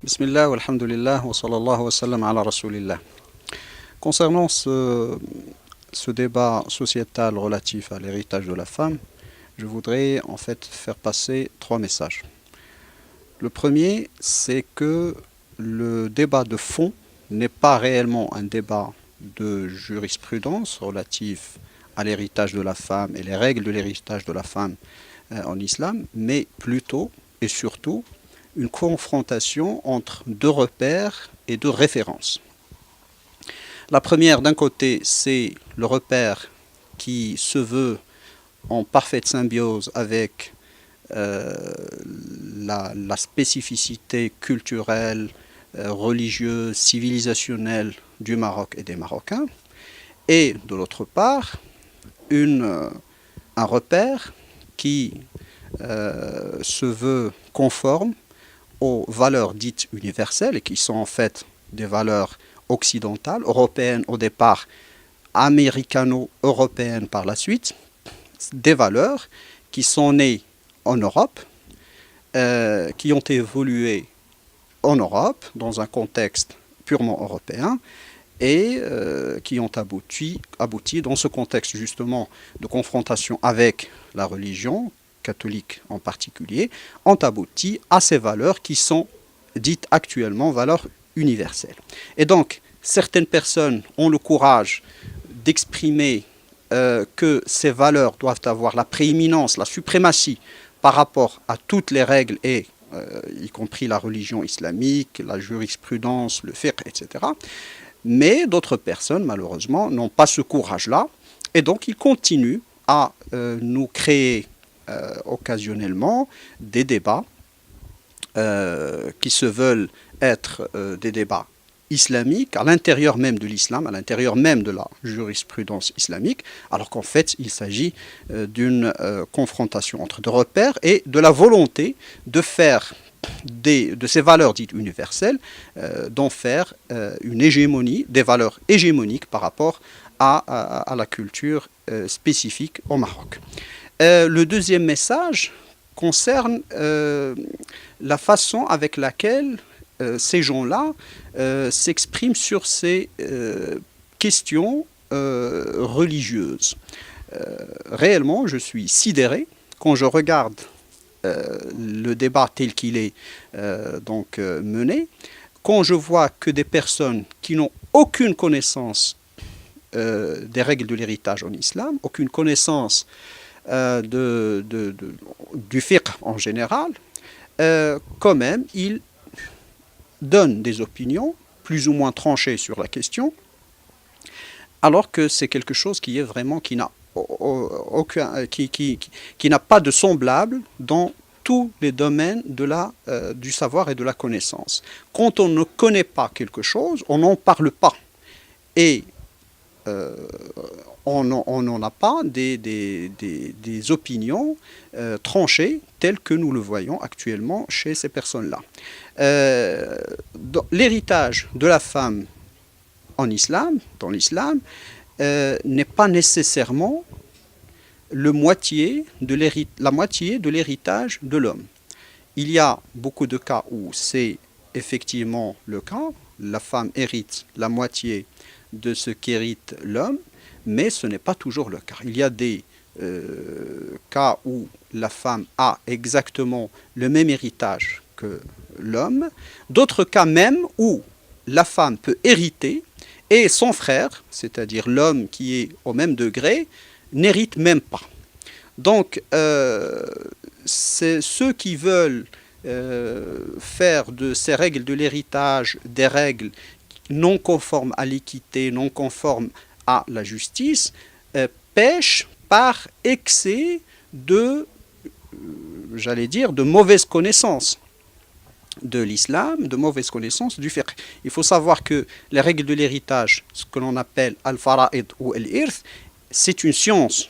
Bismillah, walhamdulillah, wa sallallahu wa sallam ala rasulillah. Concernant ce débat sociétal relatif à l'héritage de la femme, je voudrais en fait faire passer trois messages. Le premier, c'est que le débat de fond n'est pas réellement un débat de jurisprudence relatif à l'héritage de la femme et les règles de l'héritage de la femme en islam, mais plutôt et surtout une confrontation entre deux repères et deux références. La première, d'un côté, c'est le repère qui se veut en parfaite symbiose avec la spécificité culturelle, religieuse, civilisationnelle du Maroc et des Marocains. Et de l'autre part, un repère qui se veut conforme aux valeurs dites universelles et qui sont en fait des valeurs occidentales, européennes au départ, américano-européennes par la suite, des valeurs qui sont nées en Europe, qui ont évolué en Europe dans un contexte purement européen et qui ont abouti dans ce contexte justement de confrontation avec la religion, catholique en particulier, ont abouti à ces valeurs qui sont dites actuellement valeurs universelles. Et donc, certaines personnes ont le courage d'exprimer que ces valeurs doivent avoir la prééminence, la suprématie par rapport à toutes les règles et y compris la religion islamique, la jurisprudence, le fiqh, etc. Mais d'autres personnes, malheureusement, n'ont pas ce courage-là et donc ils continuent à nous créer occasionnellement des débats qui se veulent être des débats islamiques à l'intérieur même de l'islam, à l'intérieur même de la jurisprudence islamique, alors qu'en fait il s'agit d'une confrontation entre deux repères et de la volonté de faire de ces valeurs dites universelles, d'en faire une hégémonie, des valeurs hégémoniques par rapport à la culture spécifique au Maroc. Le deuxième message concerne la façon avec laquelle ces gens-là s'expriment sur ces questions religieuses. Réellement, je suis sidéré quand je regarde le débat tel qu'il est mené, quand je vois que des personnes qui n'ont aucune connaissance des règles de l'héritage en islam, aucune connaissance du fiqh en général, quand même, ils donnent des opinions plus ou moins tranchées sur la question, alors que c'est quelque chose qui est vraiment qui n'a pas de semblable dans tous les domaines du savoir et de la connaissance. Quand on ne connaît pas quelque chose, on n'en parle pas. Et on n'en a pas des opinions tranchées telles que nous le voyons actuellement chez ces personnes-là. L'héritage de la femme en islam, dans l'islam, n'est pas nécessairement la moitié de l'héritage de l'homme. Il y a beaucoup de cas où c'est effectivement le cas. La femme hérite la moitié de ce qu'hérite l'homme, mais ce n'est pas toujours le cas. Il y a des cas où la femme a exactement le même héritage que l'homme, d'autres cas même où la femme peut hériter et son frère, c'est-à-dire l'homme qui est au même degré, n'hérite même pas. Donc, c'est ceux qui veulent faire de ces règles de l'héritage des règles non conformes à l'équité, non conformes à la justice, pêchent par excès de mauvaise connaissance de l'islam, de mauvaise connaissance du fiqh. Il faut savoir que les règles de l'héritage, ce que l'on appelle al-fara'id ou al-irth, c'est une science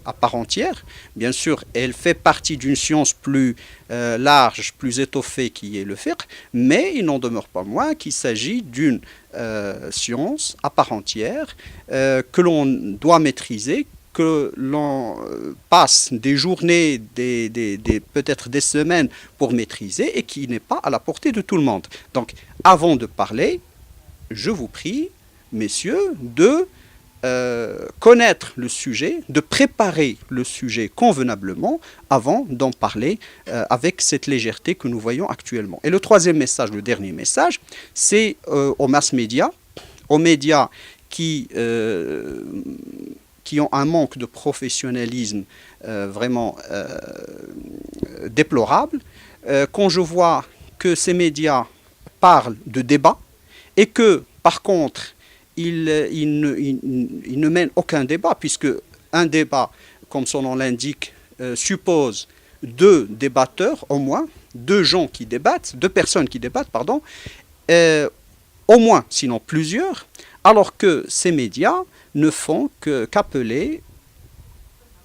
à part entière. Bien sûr, elle fait partie d'une science plus large, plus étoffée qui est le fiqh, mais il n'en demeure pas moins qu'il s'agit d'une science à part entière que l'on doit maîtriser, que l'on passe des journées, peut-être des semaines pour maîtriser et qui n'est pas à la portée de tout le monde. Donc, avant de parler, je vous prie, messieurs, de connaître le sujet, de préparer le sujet convenablement avant d'en parler avec cette légèreté que nous voyons actuellement. Et le troisième message, le dernier message, c'est aux mass médias, aux médias qui ont un manque de professionnalisme vraiment déplorable. Quand je vois que ces médias parlent de débat et que, par contre, il ne mène aucun débat, puisque un débat, comme son nom l'indique, suppose deux débatteurs au moins, deux personnes qui débattent, pardon, au moins, sinon plusieurs, alors que ces médias ne font qu'appeler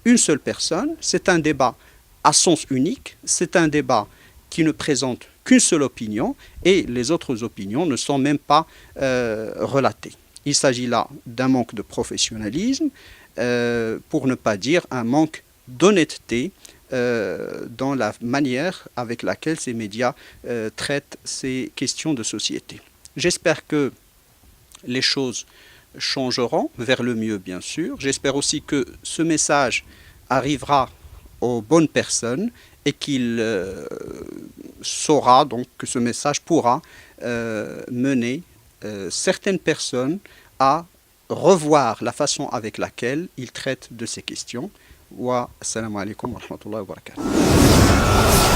une seule personne. C'est un débat à sens unique, c'est un débat qui ne présente qu'une seule opinion et les autres opinions ne sont même pas relatées. Il s'agit là d'un manque de professionnalisme, pour ne pas dire un manque d'honnêteté dans la manière avec laquelle ces médias traitent ces questions de société. J'espère que les choses changeront vers le mieux, bien sûr. J'espère aussi que ce message arrivera aux bonnes personnes et qu'il saura, donc que ce message pourra mener certaines personnes à revoir la façon avec laquelle ils traitent de ces questions. Wa assalamu alaikum wa rahmatullahi wa barakatuh.